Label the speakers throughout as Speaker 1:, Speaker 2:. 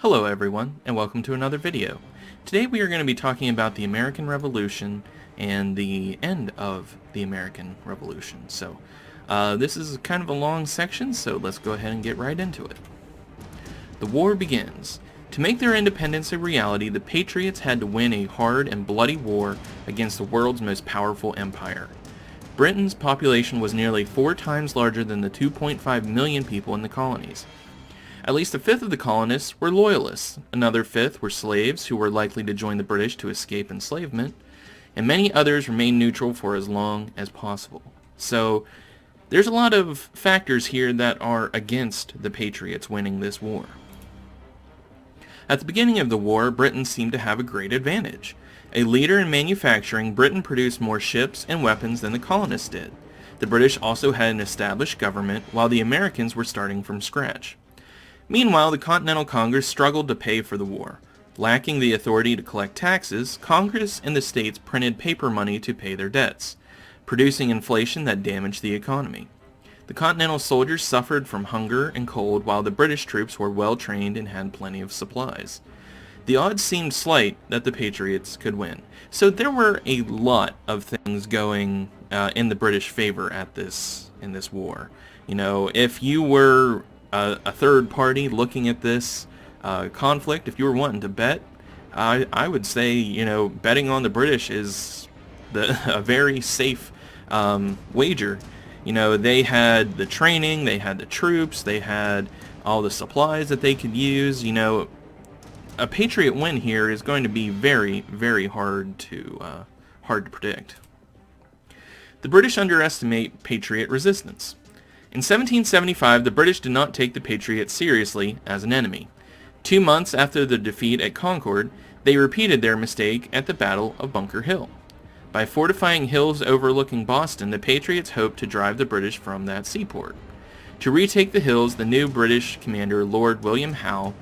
Speaker 1: Hello everyone, and welcome to another video. Today we are going to be talking about the American Revolution and the end of the American Revolution. This is kind of a long section, so let's go ahead and get right into it. The war begins. To make their independence a reality, the Patriots had to win a hard and bloody war against the world's most powerful empire. Britain's population was nearly 4 times larger than the 2.5 million people in the colonies. At least a fifth of the colonists were loyalists, another fifth were slaves who were likely to join the British to escape enslavement, and many others remained neutral for as long as possible. So there's a lot of factors here that are against the Patriots winning this war. At the beginning of the war, Britain seemed to have a great advantage. A leader in manufacturing, Britain produced more ships and weapons than the colonists did. The British also had an established government, while the Americans were starting from scratch. Meanwhile, the Continental Congress struggled to pay for the war. Lacking the authority to collect taxes, Congress and the states printed paper money to pay their debts, producing inflation that damaged the economy. The Continental soldiers suffered from hunger and cold, while the British troops were well trained and had plenty of supplies. The odds seemed slight that the Patriots could win. So there were a lot of things going in the British favor in this war. You know, if you were a third party looking at this conflict, if you were wanting to bet, I would say, you know, betting on the British is a very safe wager. You know, they had the training, they had the troops, they had all the supplies that they could use. You know, a Patriot win here is going to be very, very hard to predict. The British underestimate Patriot resistance. In 1775, the British did not take the Patriots seriously as an enemy. 2 months after the defeat at Concord, they repeated their mistake at the Battle of Bunker Hill. By fortifying hills overlooking Boston, the Patriots hoped to drive the British from that seaport. To retake the hills, the new British commander, Lord William Howe,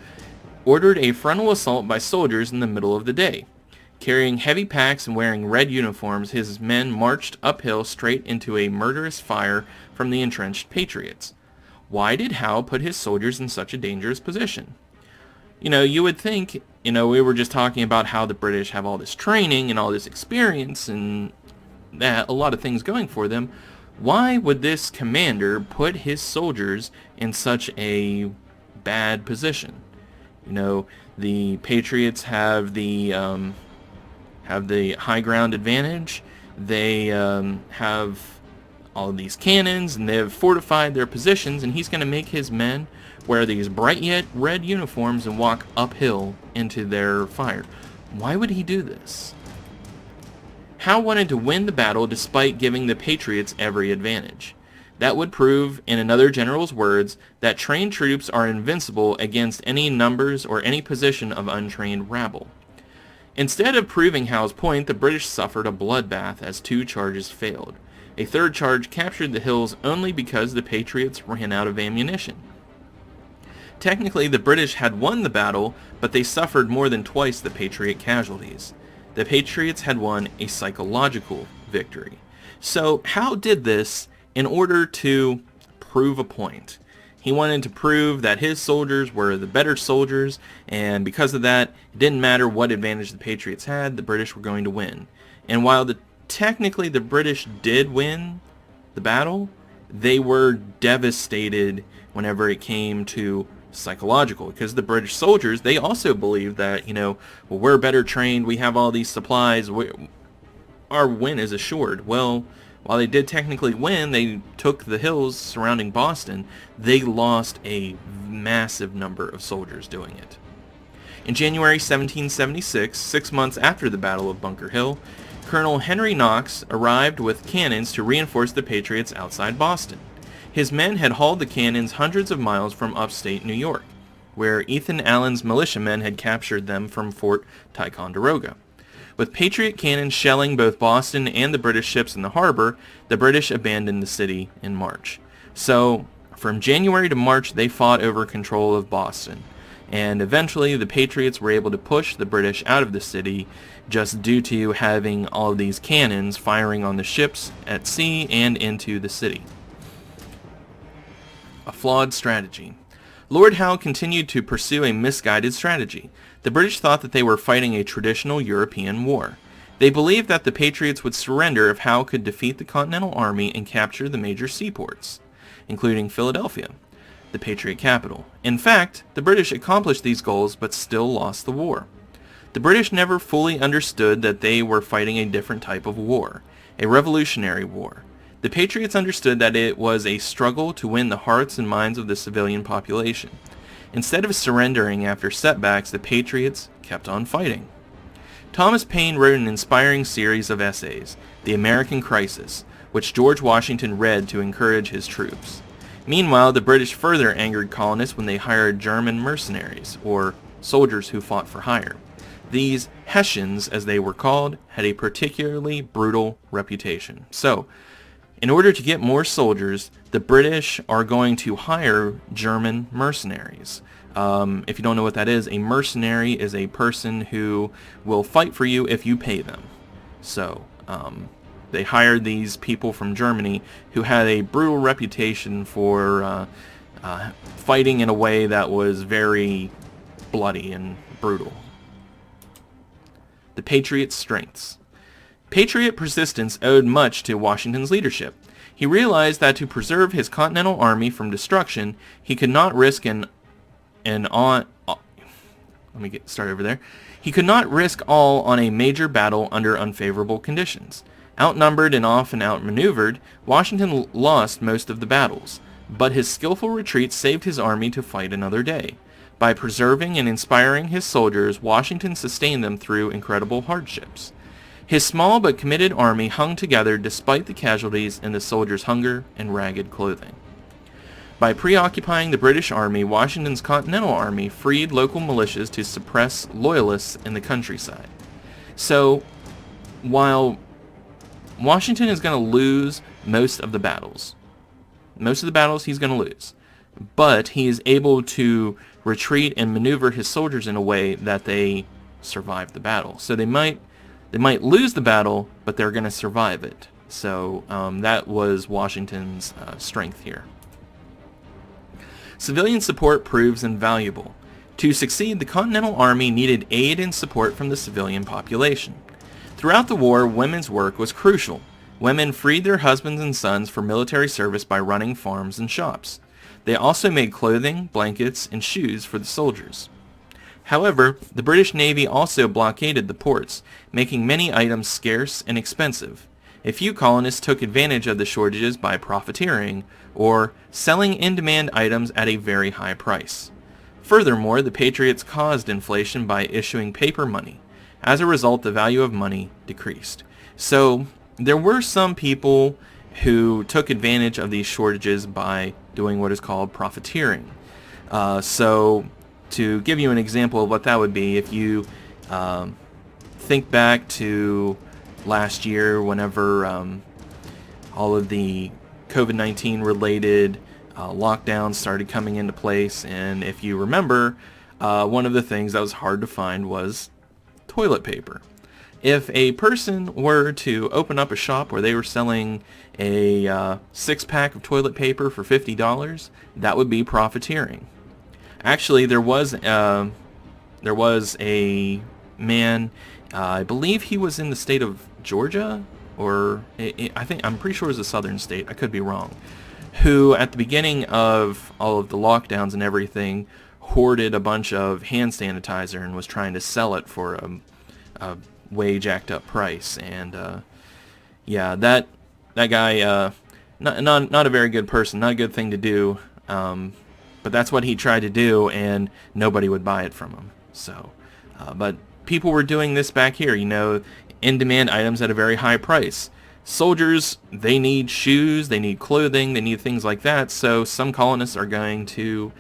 Speaker 1: ordered a frontal assault by soldiers in the middle of the day. Carrying heavy packs and wearing red uniforms, his men marched uphill straight into a murderous fire from the entrenched Patriots. Why did Howe put his soldiers in such a dangerous position? You know, you would think, you know, we were just talking about how the British have all this training and all this experience and that a lot of things going for them. Why would this commander put his soldiers in such a bad position? You know, the Patriots have the high ground advantage. They have all of these cannons, and they have fortified their positions, and he's going to make his men wear these bright yet red uniforms and walk uphill into their fire. Why would he do this? Howe wanted to win the battle despite giving the Patriots every advantage. That would prove, in another general's words, that trained troops are invincible against any numbers or any position of untrained rabble. Instead of proving Howe's point, the British suffered a bloodbath as 2 charges failed. A third charge captured the hills only because the Patriots ran out of ammunition. Technically, the British had won the battle, but they suffered more than twice the Patriot casualties. The Patriots had won a psychological victory. So Howe did this in order to prove a point. He wanted to prove that his soldiers were the better soldiers, and because of that, it didn't matter what advantage the Patriots had, the British were going to win. And while technically the British did win the battle, they were devastated whenever it came to psychological, because the British soldiers, they also believed that, you know, well, we're better trained, we have all these supplies, our win is assured. Well, while they did technically win, they took the hills surrounding Boston, they lost a massive number of soldiers doing it. In January 1776, 6 months after the Battle of Bunker Hill, Colonel Henry Knox arrived with cannons to reinforce the Patriots outside Boston. His men had hauled the cannons hundreds of miles from upstate New York, where Ethan Allen's militiamen had captured them from Fort Ticonderoga. With Patriot cannons shelling both Boston and the British ships in the harbor, the British abandoned the city in March. So, from January to March, they fought over control of Boston. And eventually, the Patriots were able to push the British out of the city just due to having all of these cannons firing on the ships at sea and into the city. A flawed strategy. Lord Howe continued to pursue a misguided strategy. The British thought that they were fighting a traditional European war. They believed that the Patriots would surrender if Howe could defeat the Continental Army and capture the major seaports, including Philadelphia, the Patriot capital. In fact, the British accomplished these goals but still lost the war. The British never fully understood that they were fighting a different type of war, a revolutionary war. The Patriots understood that it was a struggle to win the hearts and minds of the civilian population. Instead of surrendering after setbacks, the Patriots kept on fighting. Thomas Paine wrote an inspiring series of essays, The American Crisis, which George Washington read to encourage his troops. Meanwhile, the British further angered colonists when they hired German mercenaries, or soldiers who fought for hire. These Hessians, as they were called, had a particularly brutal reputation. So, in order to get more soldiers, the British are going to hire German mercenaries. If you don't know what that is, a mercenary is a person who will fight for you if you pay them. So, they hired these people from Germany who had a brutal reputation for fighting in a way that was very bloody and brutal. The Patriots' strengths. Patriot persistence owed much to Washington's leadership. He realized that to preserve his Continental Army from destruction, he could not risk He could not risk all on a major battle under unfavorable conditions. Outnumbered and often outmaneuvered, Washington lost most of the battles, but his skillful retreat saved his army to fight another day. By preserving and inspiring his soldiers, Washington sustained them through incredible hardships. His small but committed army hung together despite the casualties and the soldiers' hunger and ragged clothing. By preoccupying the British Army, Washington's Continental Army freed local militias to suppress loyalists in the countryside. So, while Washington is going to lose most of the battles he's going to lose, but he is able to retreat and maneuver his soldiers in a way that they survive the battle. So they might lose the battle, but they're going to survive it. So that was Washington's strength here. Civilian support proves invaluable. To succeed, the Continental Army needed aid and support from the civilian population. Throughout the war, women's work was crucial. Women freed their husbands and sons for military service by running farms and shops. They also made clothing, blankets, and shoes for the soldiers. However, the British Navy also blockaded the ports, making many items scarce and expensive. A few colonists took advantage of the shortages by profiteering or selling in-demand items at a very high price. Furthermore, the Patriots caused inflation by issuing paper money. As a result, the value of money decreased. So, there were some people who took advantage of these shortages by doing what is called profiteering. So, to give you an example of what that would be, if you think back to last year whenever all of the COVID-19 related lockdowns started coming into place, and if you remember, one of the things that was hard to find was toilet paper. If a person were to open up a shop where they were selling a six-pack of toilet paper for $50, that would be profiteering. Actually, there was a man, I believe he was in the state of Georgia, or I'm pretty sure it was a southern state, I could be wrong, who at the beginning of all of the lockdowns and everything hoarded a bunch of hand sanitizer and was trying to sell it for a way jacked up price. And yeah, that guy, not a very good person, not a good thing to do. But that's what he tried to do, and nobody would buy it from him. So, but people were doing this back here, in-demand items at a very high price. Soldiers, they need shoes, they need clothing, they need things like that, so some colonists are going to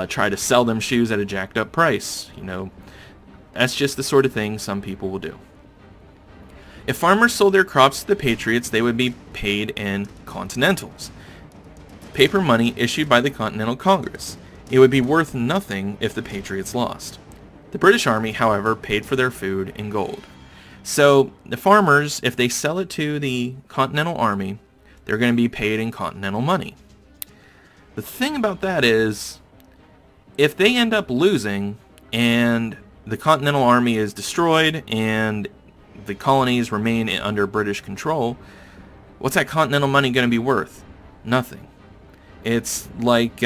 Speaker 1: try to sell them shoes at a jacked up price. That's just the sort of thing some people will do. If farmers sold their crops to the Patriots, they would be paid in Continentals, paper money issued by the Continental Congress. It would be worth nothing if the Patriots lost. The British Army, however, paid for their food in gold. So the farmers, if they sell it to the Continental Army, they're going to be paid in Continental money. The thing about that is, if they end up losing and the Continental Army is destroyed and the colonies remain under British control, what's that Continental money going to be worth? Nothing. It's like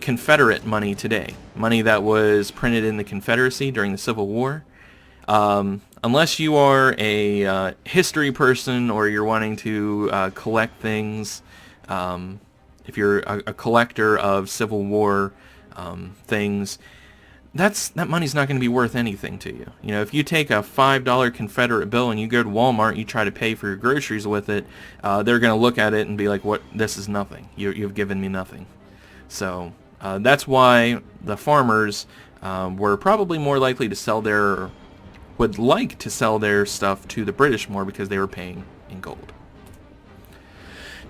Speaker 1: Confederate money today, money that was printed in the Confederacy during the Civil War. Unless you are a history person or you're wanting to collect things, if you're a collector of Civil War things, that money's not going to be worth anything to you. You know, if you take a $5 Confederate bill and you go to Walmart, you try to pay for your groceries with it, they're going to look at it and be like, "What? This is nothing. You've given me nothing." So that's why the farmers were probably more likely to would like to sell their stuff to the British more because they were paying in gold.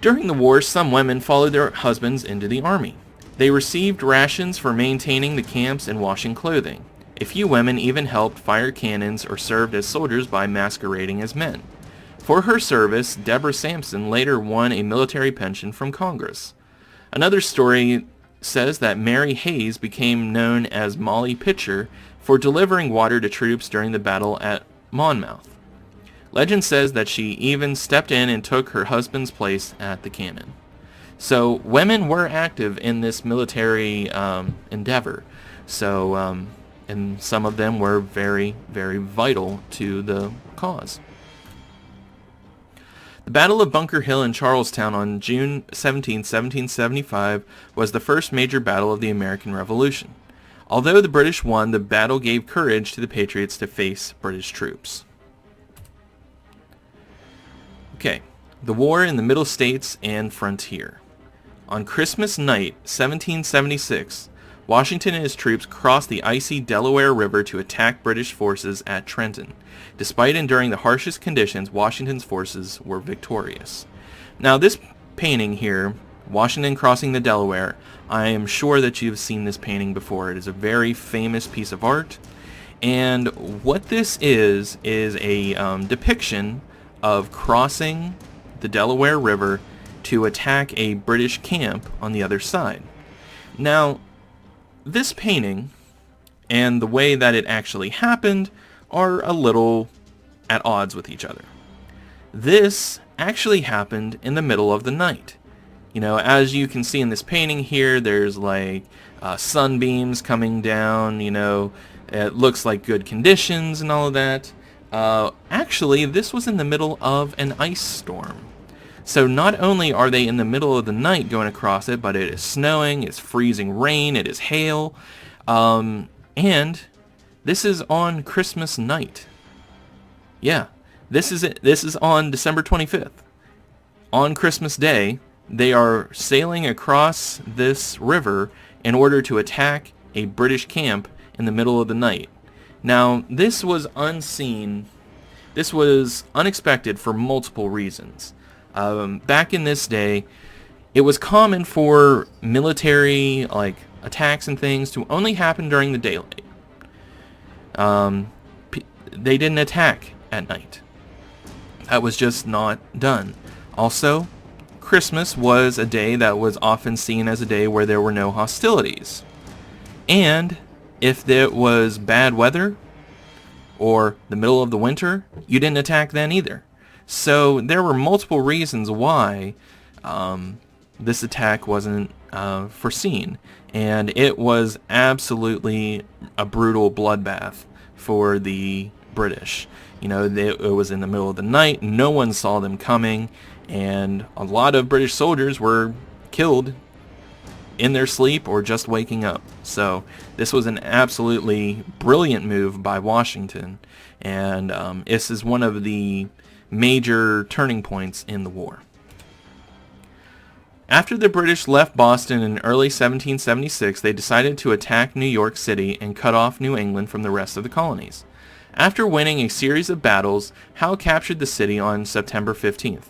Speaker 1: During the war, some women followed their husbands into the army. They received rations for maintaining the camps and washing clothing. A few women even helped fire cannons or served as soldiers by masquerading as men. For her service, Deborah Sampson later won a military pension from Congress. Another story says that Mary Hayes became known as Molly Pitcher for delivering water to troops during the battle at Monmouth. Legend says that she even stepped in and took her husband's place at the cannon. So women were active in this military endeavor. So, and some of them were very, very vital to the cause. The Battle of Bunker Hill in Charlestown on June 17, 1775 was the first major battle of the American Revolution. Although the British won, the battle gave courage to the Patriots to face British troops. Okay, the war in the Middle States and frontier. On Christmas night, 1776, Washington and his troops crossed the icy Delaware River to attack British forces at Trenton. Despite enduring the harshest conditions, Washington's forces were victorious. Now this painting here, Washington crossing the Delaware, I am sure that you've seen this painting before. It is a very famous piece of art. And what this is a depiction of crossing the Delaware River to attack a British camp on the other side. Now, this painting and the way that it actually happened are a little at odds with each other. This actually happened in the middle of the night. You know, as you can see in this painting here, there's like sunbeams coming down, you know, it looks like good conditions and all of that. Actually, this was in the middle of an ice storm. So not only are they in the middle of the night going across it, but it is snowing, it's freezing rain, it is hail, and this is on Christmas night. Yeah, this is it. This is on December 25th. On Christmas Day, they are sailing across this river in order to attack a British camp in the middle of the night. Now, this was unseen. This was unexpected for multiple reasons. Back in this day, it was common for military attacks and things to only happen during the daylight. They didn't attack at night. That was just not done. Also, Christmas was a day that was often seen as a day where there were no hostilities. And if there was bad weather or the middle of the winter, you didn't attack then either. So there were multiple reasons why this attack wasn't foreseen. And it was absolutely a brutal bloodbath for the British. You know, it was in the middle of the night. No one saw them coming. And a lot of British soldiers were killed in their sleep or just waking up. So this was an absolutely brilliant move by Washington. And this is one of the major turning points in the war. After the British left Boston in early 1776, they decided to attack New York City and cut off New England from the rest of the colonies. After winning a series of battles, Howe captured the city on September 15th.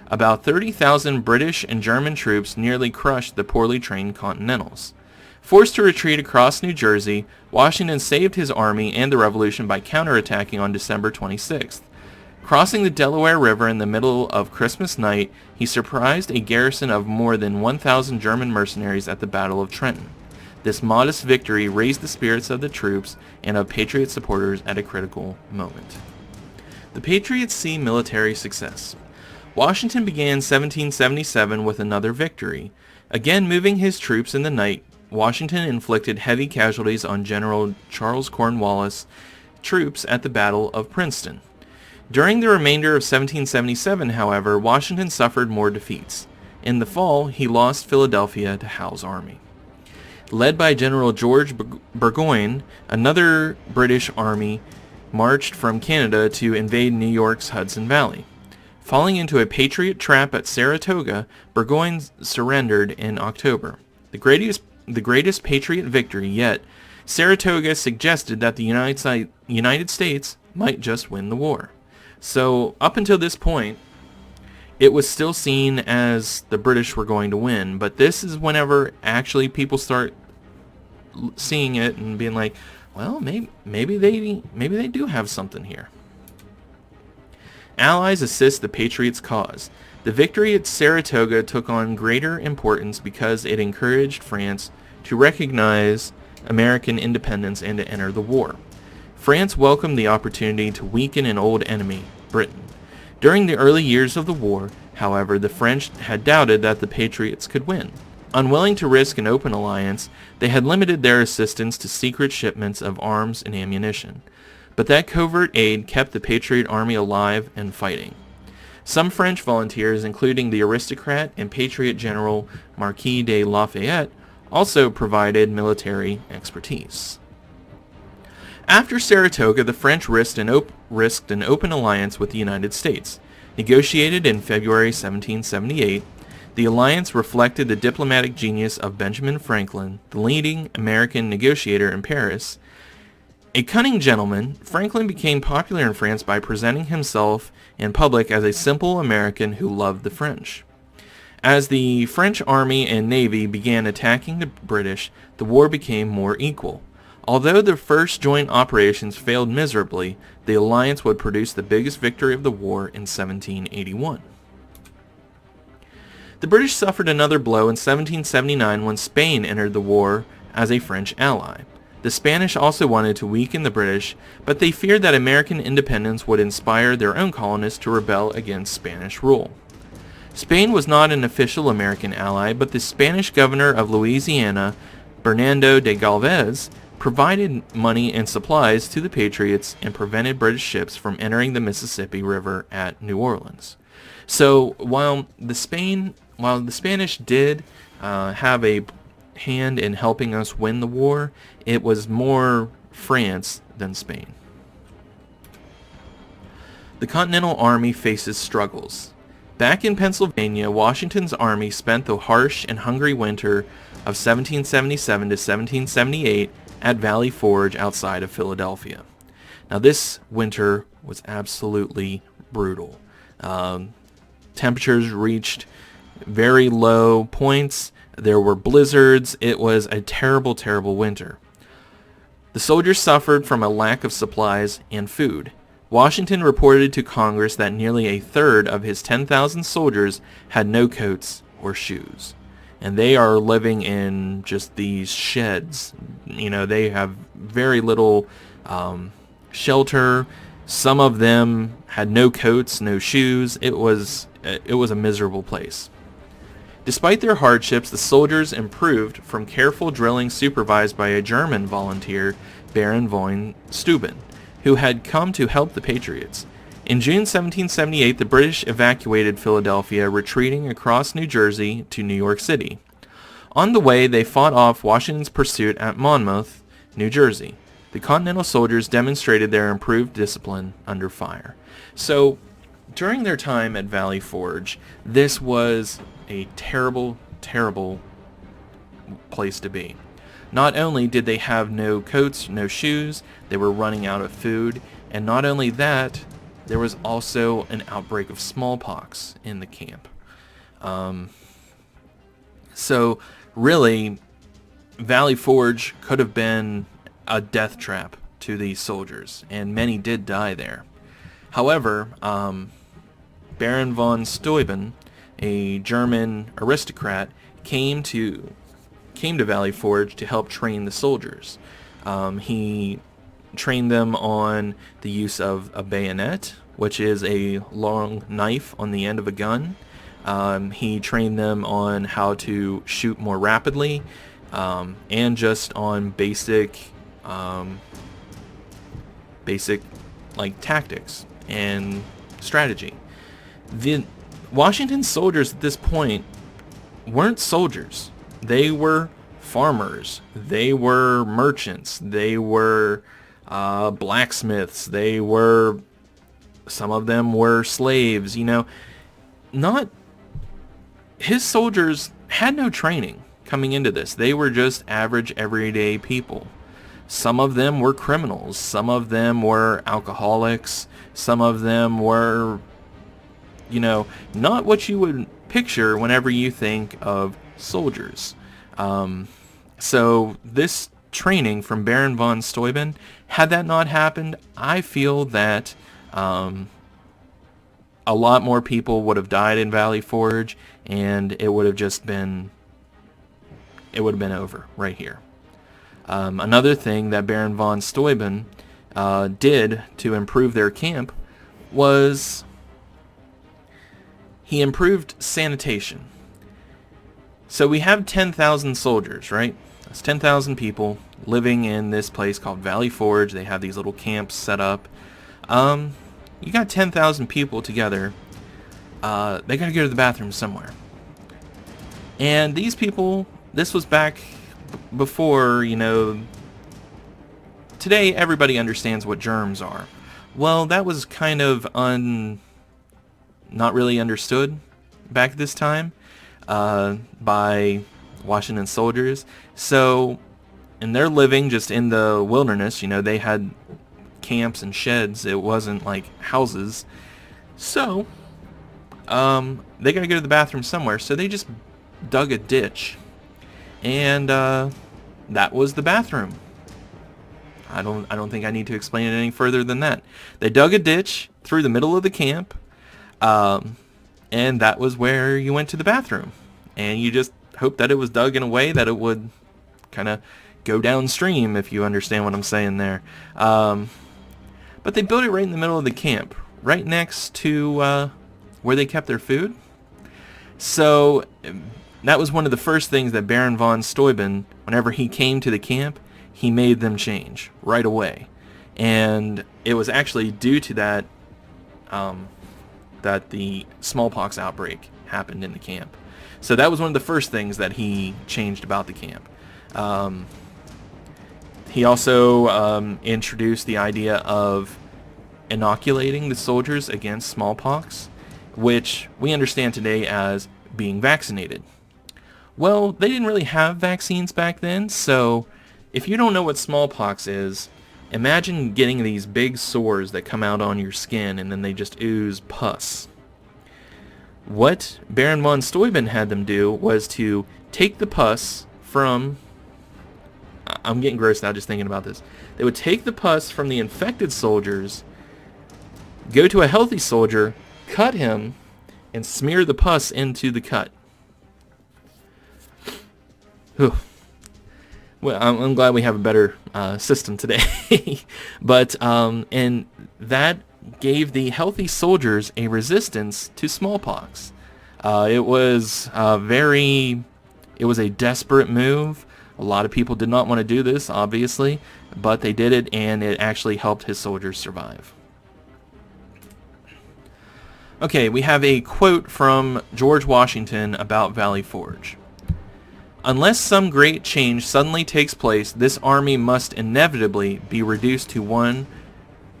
Speaker 1: About 30,000 British and German troops nearly crushed the poorly trained Continentals. Forced to retreat across New Jersey, Washington saved his army and the Revolution by counterattacking on December 26th. Crossing the Delaware River in the middle of Christmas night, he surprised a garrison of more than 1,000 German mercenaries at the Battle of Trenton. This modest victory raised the spirits of the troops and of Patriot supporters at a critical moment. The Patriots see military success. Washington began 1777 with another victory. Again moving his troops in the night, Washington inflicted heavy casualties on General Charles Cornwallis' troops at the Battle of Princeton. During the remainder of 1777, however, Washington suffered more defeats. In the fall, he lost Philadelphia to Howe's army. Led by General George Burgoyne, another British army marched from Canada to invade New York's Hudson Valley. Falling into a Patriot trap at Saratoga, Burgoyne surrendered in October. The greatest Patriot victory yet, Saratoga suggested that the United States might just win the war. So up until this point, it was still seen as the British were going to win, but this is whenever actually people start seeing it and being like, well, maybe they do have something here. Allies assist the Patriots' cause. The victory at Saratoga took on greater importance because it encouraged France to recognize American independence and to enter the war. France welcomed the opportunity to weaken an old enemy, Britain. During the early years of the war, however, the French had doubted that the Patriots could win. Unwilling to risk an open alliance, they had limited their assistance to secret shipments of arms and ammunition. But that covert aid kept the Patriot army alive and fighting. Some French volunteers, including the aristocrat and Patriot General Marquis de Lafayette, also provided military expertise. After Saratoga, the French risked an open alliance with the United States. Negotiated in February 1778, the alliance reflected the diplomatic genius of Benjamin Franklin, the leading American negotiator in Paris. A cunning gentleman, Franklin became popular in France by presenting himself in public as a simple American who loved the French. As the French army and navy began attacking the British, the war became more equal. Although the first joint operations failed miserably, the alliance would produce the biggest victory of the war in 1781. The British suffered another blow in 1779 when Spain entered the war as a French ally. The Spanish also wanted to weaken the British, but they feared that American independence would inspire their own colonists to rebel against Spanish rule. Spain was not an official American ally, but the Spanish governor of Louisiana, Bernardo de Galvez, provided money and supplies to the Patriots and prevented British ships from entering the Mississippi River at New Orleans. So while the Spanish did have a hand in helping us win the war, it was more France than Spain. The Continental Army faces struggles. Back in Pennsylvania, Washington's army spent the harsh and hungry winter of 1777 to 1778 at Valley Forge outside of Philadelphia. Now this winter was absolutely brutal. Temperatures reached very low points. There were blizzards. It was a terrible, terrible winter. The soldiers suffered from a lack of supplies and food. Washington reported to Congress that nearly a third of his 10,000 soldiers had no coats or shoes. And they are living in just these sheds. You know, they have very little shelter. Some of them had no coats, no shoes. It was a miserable place. Despite their hardships, the soldiers improved from careful drilling supervised by a German volunteer, Baron von Steuben, who had come to help the Patriots. In June 1778, the British evacuated Philadelphia, retreating across New Jersey to New York City. On the way, they fought off Washington's pursuit at Monmouth, New Jersey. The Continental soldiers demonstrated their improved discipline under fire. So, during their time at Valley Forge, this was a terrible, terrible place to be. Not only did they have no coats, no shoes, they were running out of food, and not only that, there was also an outbreak of smallpox in the camp. So really, Valley Forge could have been a death trap to these soldiers, and many did die there. However, Baron von Steuben, a German aristocrat, came to Valley Forge to help train the soldiers. He trained them on the use of a bayonet, which is a long knife on the end of a gun. He trained them on how to shoot more rapidly, and just on basic like tactics and strategy. The Washington soldiers at this point weren't soldiers. They were farmers. They were merchants. They were blacksmiths. Some of them were slaves. His soldiers had no training coming into this. They were just average, everyday people. Some of them were criminals. Some of them were alcoholics. Some of them were, not what you would picture whenever you think of soldiers. So this training from Baron von Steuben, had that not happened, I feel that a lot more people would have died in Valley Forge, and it would have been over right here. Another thing that Baron von Steuben did to improve their camp was he improved sanitation. So we have 10,000 soldiers, right? That's 10,000 people living in this place called Valley Forge. They have these little camps set up. You got 10,000 people together. They gotta go to the bathroom somewhere. And these people, this was back before, today everybody understands what germs are. Well, that was kind of not really understood back this time by Washington soldiers. So, and they're living just in the wilderness. They had camps and sheds. It wasn't like houses. So, they gotta go to the bathroom somewhere. So they just dug a ditch. And that was the bathroom. I don't think I need to explain it any further than that. They dug a ditch through the middle of the camp, and that was where you went to the bathroom. And you just hoped that it was dug in a way that it would kind of go downstream, if you understand what I'm saying there. But they built it right in the middle of the camp, right next to where they kept their food. So that was one of the first things that Baron von Steuben, whenever he came to the camp, he made them change right away. And it was actually due to that that the smallpox outbreak happened in the camp. So that was one of the first things that he changed about the camp. He also introduced the idea of inoculating the soldiers against smallpox, which we understand today as being vaccinated. Well, they didn't really have vaccines back then, so if you don't know what smallpox is, imagine getting these big sores that come out on your skin and then they just ooze pus. What Baron von Steuben had them do was to take the pus from... I'm getting grossed out just thinking about this. They would take the pus from the infected soldiers, go to a healthy soldier, cut him, and smear the pus into the cut. Whew. Well, I'm glad we have a better system today. But, and that gave the healthy soldiers a resistance to smallpox. It was a desperate move. A lot of people did not want to do this, obviously, but they did it, and it actually helped his soldiers survive. Okay, we have a quote from George Washington about Valley Forge. Unless some great change suddenly takes place, this army must inevitably be reduced to one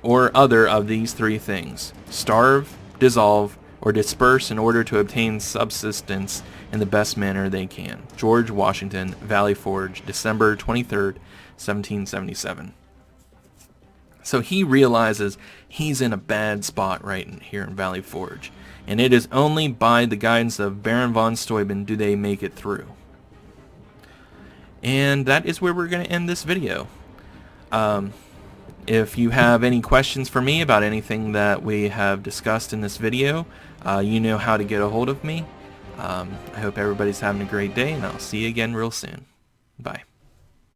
Speaker 1: or other of these three things: starve, dissolve, or disperse in order to obtain subsistence in the best manner they can. George Washington, Valley Forge, December 23rd, 1777. So he realizes he's in a bad spot right here in Valley Forge, and it is only by the guidance of Baron von Steuben do they make it through. And that is where we're going to end this video. If you have any questions for me about anything that we have discussed in this video, you know how to get a hold of me. I hope everybody's having a great day, and I'll see you again real soon. Bye.